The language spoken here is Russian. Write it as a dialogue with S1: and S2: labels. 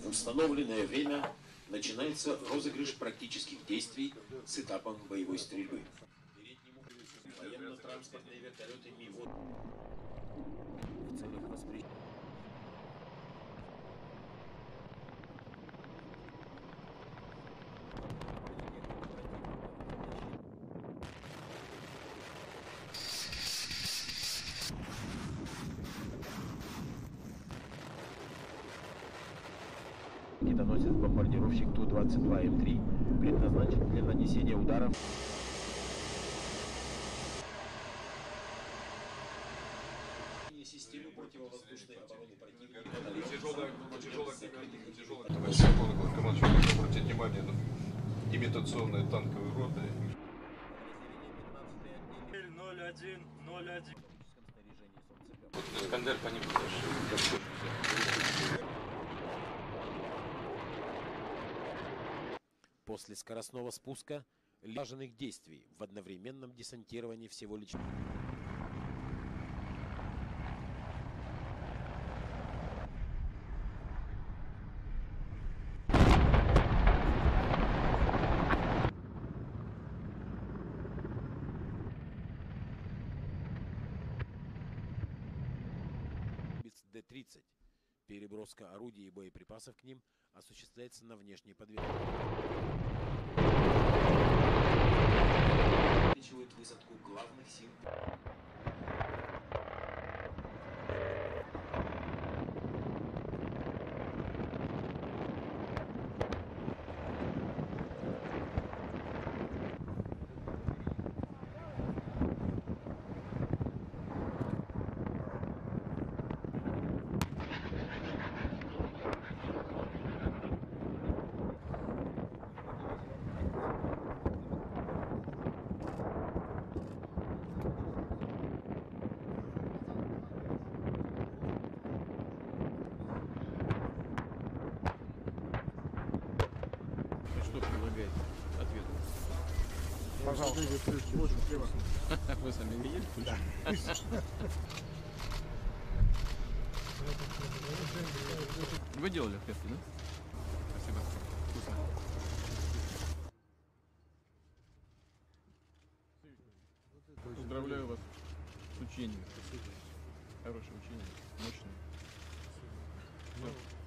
S1: В установленное время начинается розыгрыш практических действий с этапом боевой стрельбы. Военно-транспортные вертолеты МИ-1 в целях восприятия.
S2: Наносит бомбардировщик Ту-22М3, предназначен для нанесения ударов.
S1: Системы противовоздушной обороны противника.
S3: Командующий обратить внимание на имитационные танковые роты.
S4: 0101.
S3: Искандер по ним.
S2: После скоростного спуска слаженных действий в одновременном десантировании всего лишь. Д-30. Переброска орудий и боеприпасов к ним осуществляется на внешней подвеске.
S1: Обеспечивают высадку главных сил.
S5: Что предлагаете? Ответ.
S6: Пожалуйста.
S5: Вы сами видели? Да. Вы делали ответки, да? Спасибо. Вкусно. Поздравляю вас с учением. Хорошее учение. Мощное. Все.